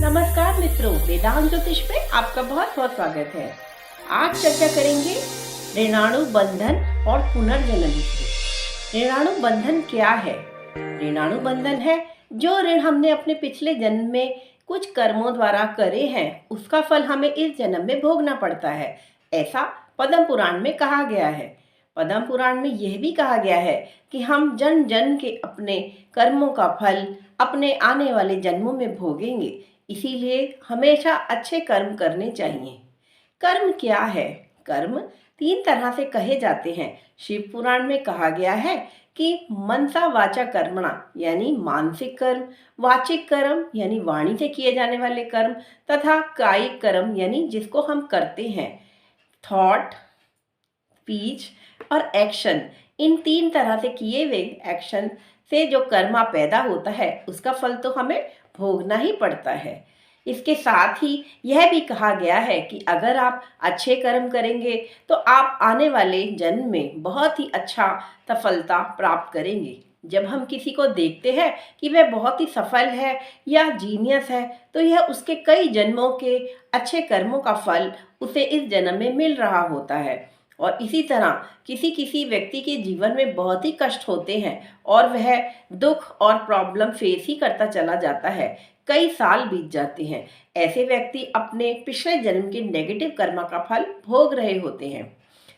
नमस्कार मित्रों, वेदांत ज्योतिष पे आपका बहुत बहुत स्वागत है। आज चर्चा करेंगे ऋणाणु बंधन और पुनर्जन्म की। ऋणाणु बंधन क्या है? ऋणाणु बंधन है जो ऋण हमने अपने पिछले जन्म में कुछ कर्मों द्वारा करे हैं, उसका फल हमें इस जन्म में भोगना पड़ता है। ऐसा पद्म पुराण में कहा गया है। पद्म पुराण में यह भी कहा गया है कि हम जन्म जन्म के अपने कर्मों का फल अपने आने वाले जन्मों में भोगेंगे, इसीलिए हमेशा अच्छे कर्म करने चाहिए। कर्म क्या है? कर्म तीन तरह से कहे जाते हैं। शिव पुराण में कहा गया है कि मनसा वाचा कर्मणा यानी मानसिक कर्म, वाचिक कर्म यानी वाणी से किए जाने वाले कर्म, तथा कायिक कर्म यानी जिसको हम करते हैं, थॉट, स्पीच और एक्शन। इन तीन तरह से किए हुए एक्शन से जो कर्मा पैदा होता है उसका फल तो हमें भोगना ही पड़ता है। इसके साथ ही यह भी कहा गया है कि अगर आप अच्छे कर्म करेंगे तो आप आने वाले जन्म में बहुत ही अच्छा सफलता प्राप्त करेंगे। जब हम किसी को देखते हैं कि वह बहुत ही सफल है या जीनियस है, तो यह उसके कई जन्मों के अच्छे कर्मों का फल उसे इस जन्म में मिल रहा होता है। और इसी तरह किसी किसी व्यक्ति के जीवन में बहुत ही कष्ट होते हैं और वह दुख और प्रॉब्लम फेस ही करता चला जाता है। कई साल बीत जाते हैं। ऐसे व्यक्ति अपने पिछले जन्म के नेगेटिव कर्म का फल भोग रहे होते हैं।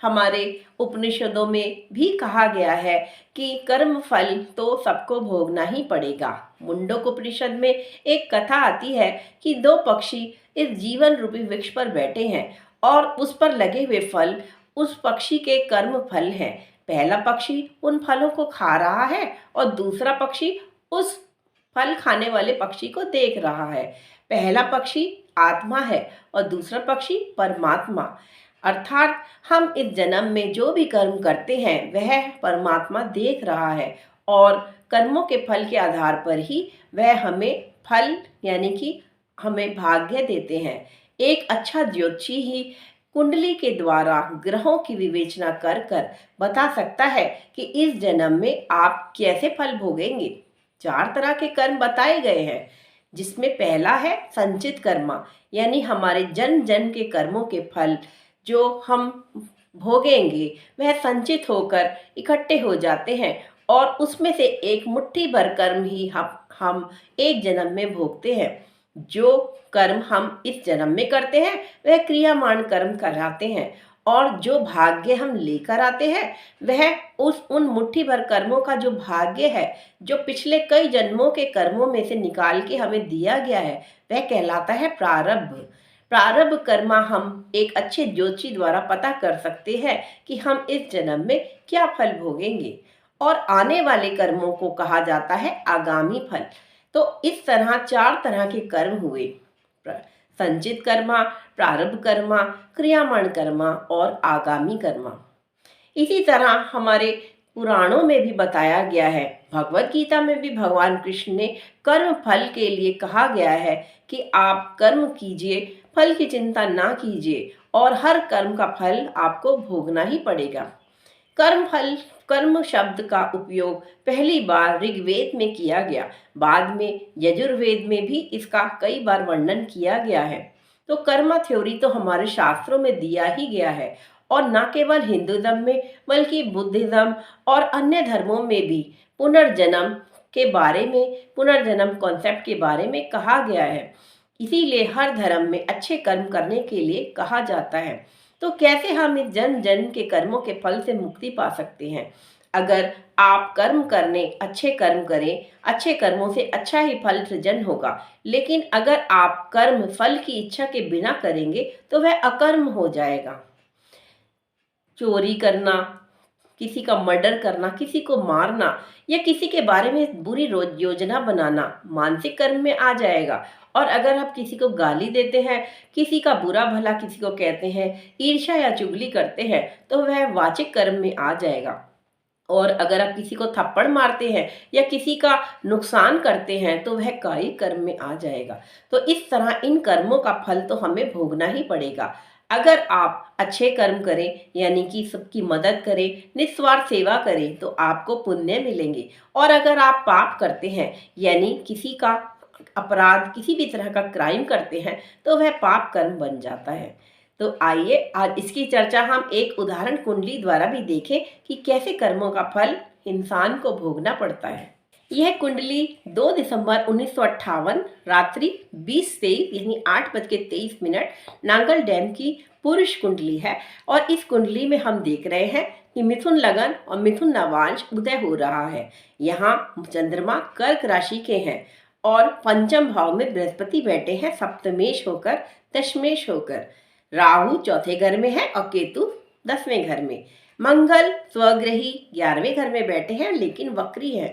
हमारे उपनिषदों में भी कहा गया है कि कर्म फल तो सबको भोगना ही पड़ेगा। मुंडक उपनिषद में एक कथा आती है कि दो पक्षी इस जीवन रूपी वृक्ष पर बैठे हैं और उस पर लगे हुए फल उस पक्षी के कर्म फल हैं। पहला पक्षी उन फलों को खा रहा है और दूसरा पक्षी उस फल खाने वाले पक्षी को देख रहा है। पहला पक्षी आत्मा है और दूसरा पक्षी परमात्मा। अर्थात हम इस जन्म में जो भी कर्म करते हैं वह परमात्मा देख रहा है और कर्मों के फल के आधार पर ही वह हमें फल यानी कि हमें भाग्य देते हैं। एक अच्छा ज्योतिषी ही कुंडली के द्वारा ग्रहों की विवेचना कर कर बता सकता है कि इस जन्म में आप कैसे फल भोगेंगे। 4 तरह के कर्म बताए गए हैं, जिसमें पहला है संचित कर्मा यानी हमारे जन्म जन्म के कर्मों के फल जो हम भोगेंगे वह संचित होकर इकट्ठे हो जाते हैं और उसमें से एक मुट्ठी भर कर्म ही हम एक जन्म में भोगते हैं। जो कर्म हम इस जन्म में करते हैं वह क्रियामान कर्म कहलाते हैं और जो भाग्य हम लेकर आते हैं वह उन मुट्ठी भर कर्मों का जो भाग्य है, जो पिछले कई जन्मों के कर्मों में से निकाल के हमें दिया गया है, वह कहलाता है प्रारब्ध। प्रारब्ध कर्मा हम एक अच्छे ज्योतिषी द्वारा पता कर सकते हैं कि हम इस जन्म में क्या फल भोगेंगे। और आने वाले कर्मों को कहा जाता है आगामी फल। तो इस तरह 4 तरह के कर्म हुए, संचित कर्मा, प्रारब्ध कर्मा, क्रियामान कर्मा और आगामी कर्मा। इसी तरह हमारे पुराणों में भी बताया गया है, भगवत गीता में भी भगवान कृष्ण ने कर्म फल के लिए कहा गया है कि आप कर्म कीजिए, फल की चिंता ना कीजिए और हर कर्म का फल आपको भोगना ही पड़ेगा। कर्म शब्द का उपयोग पहली बार ऋग्वेद में किया गया, बाद में यजुर्वेद में भी इसका कई बार वर्णन किया गया है। तो कर्म थ्योरी तो हमारे शास्त्रों में दिया ही गया है और न केवल हिंदुइज्म में बल्कि बुद्धिज्म और अन्य धर्मों में भी पुनर्जन्म के बारे में, पुनर्जन्म कॉन्सेप्ट के बारे में कहा गया है। इसीलिए हर धर्म में अच्छे कर्म करने के लिए कहा जाता है। तो कैसे हम इस जन्म जन्म के कर्मों के फल से मुक्ति पा सकते हैं? अगर आप कर्म करने अच्छे कर्म करें, अच्छे कर्मों से अच्छा ही फल सृजन होगा। लेकिन अगर आप कर्म फल की इच्छा के बिना करेंगे तो वह अकर्म हो जाएगा। चोरी करना, किसी का मर्डर करना, किसी को मारना या किसी के बारे में बुरी योजना बनाना मानसिक कर्म में आ जाएगा। और अगर आप किसी को गाली देते हैं, किसी का बुरा भला किसी को कहते हैं, ईर्ष्या या चुगली करते हैं, तो वह वाचिक कर्म में आ जाएगा। और अगर आप किसी को थप्पड़ मारते हैं या किसी का नुकसान करते हैं तो वह कायिक कर्म में आ जाएगा। तो इस तरह इन कर्मों का फल तो हमें भोगना ही पड़ेगा। अगर आप अच्छे कर्म करें यानी कि सबकी मदद करें, निस्वार्थ सेवा करें तो आपको पुण्य मिलेंगे। और अगर आप पाप करते हैं यानी किसी का अपराध, किसी भी तरह का क्राइम करते हैं तो वह पाप कर्म बन जाता है। तो आइए आज इसकी चर्चा हम एक उदाहरण कुंडली द्वारा भी देखें कि कैसे कर्मों का फल इंसान को भोगना पड़ता है। यह कुंडली 2 दिसंबर 1958 रात्रि 20:23 यानी 8:23 नांगल डैम की पुरुष कुंडली है। और इस कुंडली में हम देख रहे हैं कि मिथुन लगन और मिथुन नवांश उदय हो रहा है। यहाँ चंद्रमा कर्क राशि के हैं और पंचम भाव में बृहस्पति बैठे हैं सप्तमेश होकर, दशमेश होकर। राहु चौथे घर में है और केतु 10वें घर में। मंगल स्वग्रही 11वें घर में बैठे हैं लेकिन वक्री है।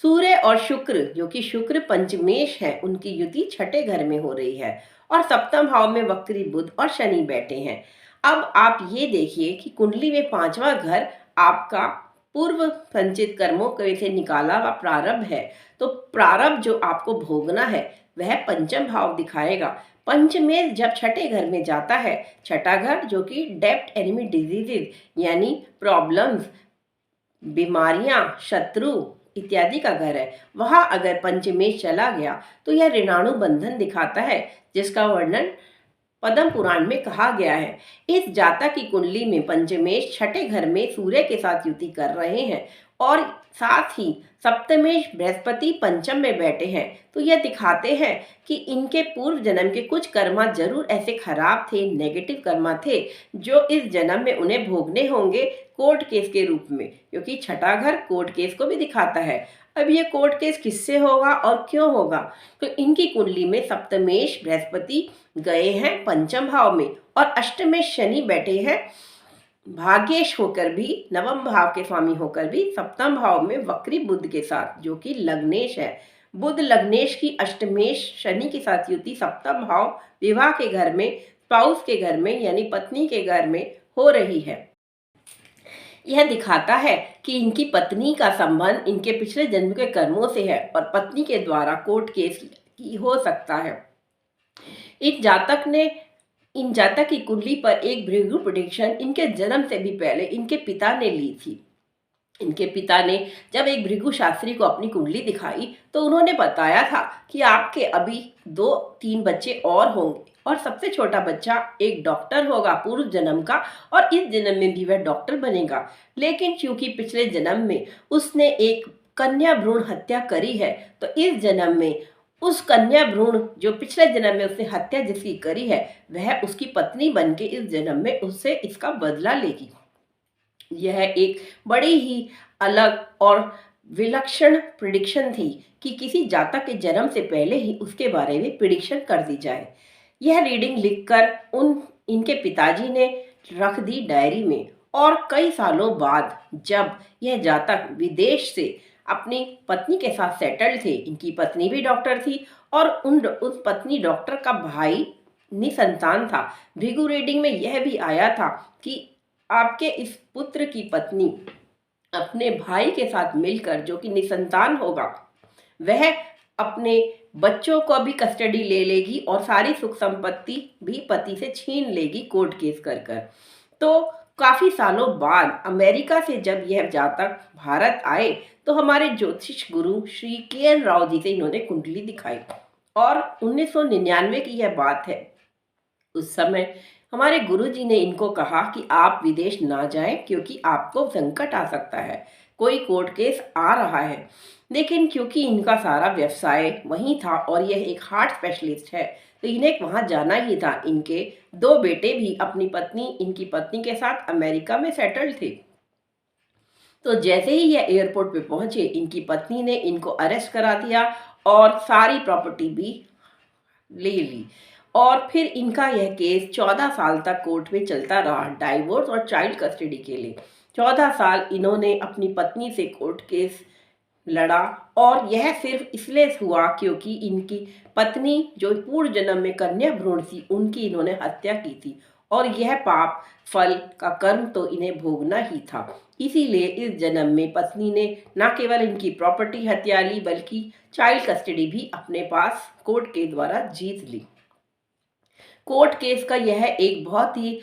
सूर्य और शुक्र, जो कि शुक्र पंचमेश है, उनकी युति छठे घर में हो रही है और सप्तम भाव में वक्री बुध और शनि बैठे हैं। अब आप ये देखिए कि कुंडली में 5वां घर आपका पूर्व संचित कर्मों से निकाला हुआ प्रारब्ध है। तो प्रारब्ध जो आपको भोगना है वह पंचम भाव दिखाएगा। पंचमेश जब छठे घर में जाता है, छठा घर जो कि डेप्ट एनिमी डिजीजेज यानी प्रॉब्लम्स, बीमारियां, शत्रु इत्यादि का घर है, वहां अगर पंचमेश चला गया तो यह ऋणाणु बंधन दिखाता है, जिसका वर्णन पद्म पुराण में कहा गया है। इस जातक की कुंडली में पंचमेश छठे घर में सूर्य के साथ युति कर रहे हैं और साथ ही सप्तमेश बृहस्पति पंचम में बैठे हैं। तो यह दिखाते हैं कि इनके पूर्व जन्म के कुछ कर्मा जरूर ऐसे खराब थे, नेगेटिव कर्मा थे, जो इस जन्म में उन्हें भोगने होंगे कोर्ट केस के रूप में, क्योंकि छठा घर कोर्ट केस को भी दिखाता है। अब ये कोर्ट केस किससे होगा और क्यों होगा? तो इनकी कुंडली में सप्तमेश बृहस्पति गए हैं पंचम भाव में और अष्टमेश शनि बैठे हैं भाग्येश होकर भी, नवम भाव के स्वामी होकर भी सप्तम भाव में वक्री बुध के साथ, जो कि लग्नेश है। बुध लग्नेश की अष्टमेश शनि के साथ युति सप्तम भाव विवाह के घर में, स्पाउस के घर में यानी पत्नी के घर में हो रही है। यह दिखाता है कि इनकी पत्नी का संबंध इनके पिछले जन्म के कर्मों से है और पत्नी के द्वारा कोर्ट केस की हो सकता है। इन जातक की कुंडली पर एक भृगु प्रेडिक्शन इनके जन्म से भी पहले इनके पिता ने ली थी। इनके पिता ने जब एक भृगु शास्त्री को अपनी कुंडली दिखाई तो उन्होंने बताया था कि आपके अभी 2-3 बच्चे और होंगे और सबसे छोटा बच्चा एक डॉक्टर होगा पूर्व जन्म का और इस जन्म में भी वह डॉक्टर बनेगा। लेकिन क्योंकि पिछले जन्म में उसने एक कन्या भ्रूण हत्या करी है, तो इस जन्म में उस कन्या भ्रूण जो पिछले जन्म में उसने हत्या जिसकी करी है, वह उसकी पत्नी बनके इस जन्म में उससे इसका बदला लेगी। यह एक बड़ी ही अलग और विलक्षण प्रिडिक्शन थी कि किसी जातक के जन्म से पहले ही उसके बारे में प्रिडिक्शन कर दी जाए। यह रीडिंग लिखकर इनके पिताजी ने रख दी डायरी में और कई सालों बाद जब यह जातक विदेश से अपनी पत्नी के साथ सेटल थे, इनकी पत्नी भी डॉक्टर थी और उस पत्नी डॉक्टर का भाई निसंतान था। भृगु रीडिंग में यह भी आया था कि आपके इस पुत्र की पत्नी अपने भाई के साथ मिलकर, जो कि निसंतान होगा, वह अपने बच्चों को भी कस्टडी ले लेगी और सारी सुख संपत्ति भी पति से छीन लेगी कोर्ट केस कर कर। तो काफी सालों बाद अमेरिका से जब यह जातक भारत आए तो हमारे ज्योतिष गुरु श्री के.एन. राव जी से इन्होंने कुंडली दिखाई और 1999 की यह बात है। उस समय हमारे गुरुजी ने इनको कहा कि आप विदेश ना जाएं क्योंकि आपको संकट आ सकता है, कोई कोर्ट केस आ रहा है। लेकिन क्योंकि इनका सारा व्यवसाय वहीं था और यह एक हार्ट स्पेशलिस्ट है, तो इन्हें वहां जाना ही था। इनके 2 बेटे भी इनकी पत्नी के साथ अमेरिका में सेटल थे। तो जैसे ही यह एयरपोर्ट पे पहुंचे, इनकी पत्नी ने इनको अरेस्ट करा दिया और सारी प्रॉपर्टी भी ले ली और फिर इनका यह केस 14 साल तक कोर्ट में चलता रहा, डाइवोर्स और चाइल्ड कस्टडी के लिए। 14 साल इन्होंने अपनी पत्नी से कोर्ट केस लड़ा और यह सिर्फ इसलिए हुआ क्योंकि इनकी पत्नी जो पूर्व जन्म में कन्या भ्रूण थी, उनकी इन्होंने हत्या की थी और यह पाप फल का कर्म तो इन्हें भोगना ही था। इसीलिए इस जन्म में पत्नी ने न केवल इनकी प्रॉपर्टी हत्या ली बल्कि चाइल्ड कस्टडी भी अपने पास कोर्ट के द्वारा जीत ली। कोर्ट केस का यह एक बहुत ही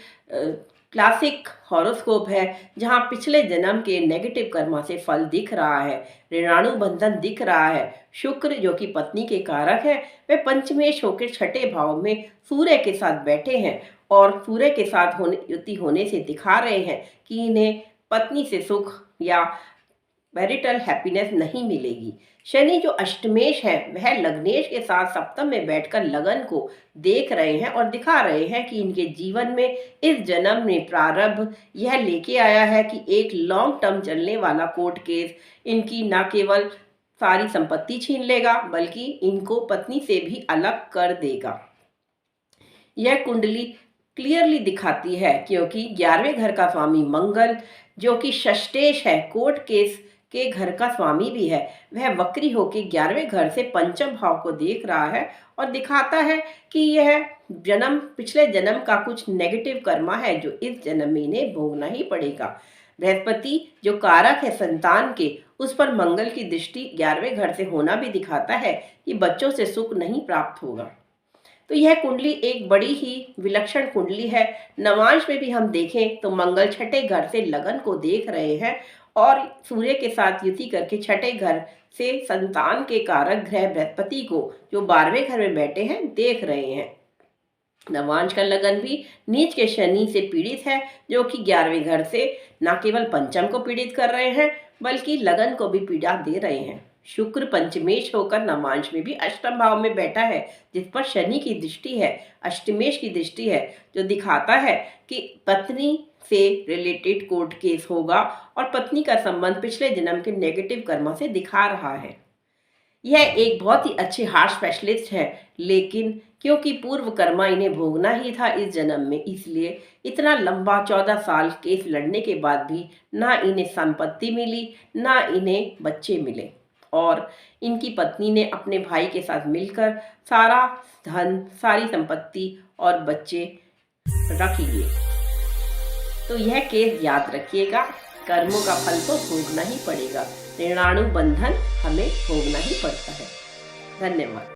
क्लासिक हॉरोस्कोप है जहां पिछले जन्म के नेगेटिव कर्मा से फल दिख रहा है, ऋणाणु बंधन दिख रहा है। शुक्र जो कि पत्नी के कारक है, वे पंचमेश होकर छठे भाव में सूर्य के साथ बैठे हैं और सूर्य के साथ युति होने से दिखा रहे हैं कि इन्हें पत्नी से सुख या मैरिटल हैप्पीनेस नहीं मिलेगी। शनि जो अष्टमेश है वह लग्नेश के साथ सप्तम में बैठकर लगन को देख रहे हैं और दिखा रहे हैं कि इनके जीवन में इस जन्म में प्रारब्ध यह लेके आया है कि एक लॉन्ग टर्म चलने वाला कोर्ट केस इनकी न केवल सारी संपत्ति छीन लेगा बल्कि इनको पत्नी से भी अलग कर देगा। यह कुंडली क्लियरली दिखाती है क्योंकि 11वें घर का स्वामी मंगल जो कि षष्टेश है, कोर्ट केस के घर का स्वामी भी है, वह वक्री होकर 11वें घर से पंचम भाव को देख रहा है और दिखाता है कि यह जन्म पिछले जन्म का कुछ नेगेटिव कर्मा है जो इस जन्म में इन्हें भोगना ही पड़ेगा। बृहस्पति जो कारक है संतान के, उस पर मंगल की दृष्टि 11वें घर से होना भी दिखाता है कि बच्चों से सुख नहीं प्राप्त होगा। तो यह कुंडली एक बड़ी ही विलक्षण कुंडली है। नवांश में भी हम देखें तो मंगल छठे घर से लगन को देख रहे हैं और सूर्य के साथ युति करके छठे घर से संतान के कारक ग्रह बृहस्पति को जो 12वें घर में बैठे हैं देख रहे हैं। नवांश का लगन भी नीच के शनि से पीड़ित है जो कि 11वें घर से न केवल पंचम को पीड़ित कर रहे हैं बल्कि लगन को भी पीड़ा दे रहे हैं। शुक्र पंचमेश होकर नवांश में भी अष्टम भाव में बैठा है जिस पर शनि की दृष्टि है, अष्टमेश की दृष्टि है, जो दिखाता है कि पत्नी से रिलेटेड कोर्ट केस होगा और पत्नी का संबंध पिछले जन्म के नेगेटिव कर्मा से दिखा रहा है। यह एक बहुत ही अच्छे हार्ट स्पेशलिस्ट है, लेकिन क्योंकि पूर्व कर्मा इन्हें भोगना ही था इस जन्म में, इसलिए इतना लंबा 14 साल केस लड़ने के बाद भी ना इन्हें संपत्ति मिली ना इन्हें बच्चे मिले और इनकी पत्नी ने अपने भाई के साथ मिलकर सारा धन, सारी संपत्ति और बच्चे रख लिए। तो यह केस याद रखिएगा, कर्मों का फल तो भोगना ही पड़ेगा, ऋणाणु बंधन हमें भोगना ही पड़ता है। धन्यवाद।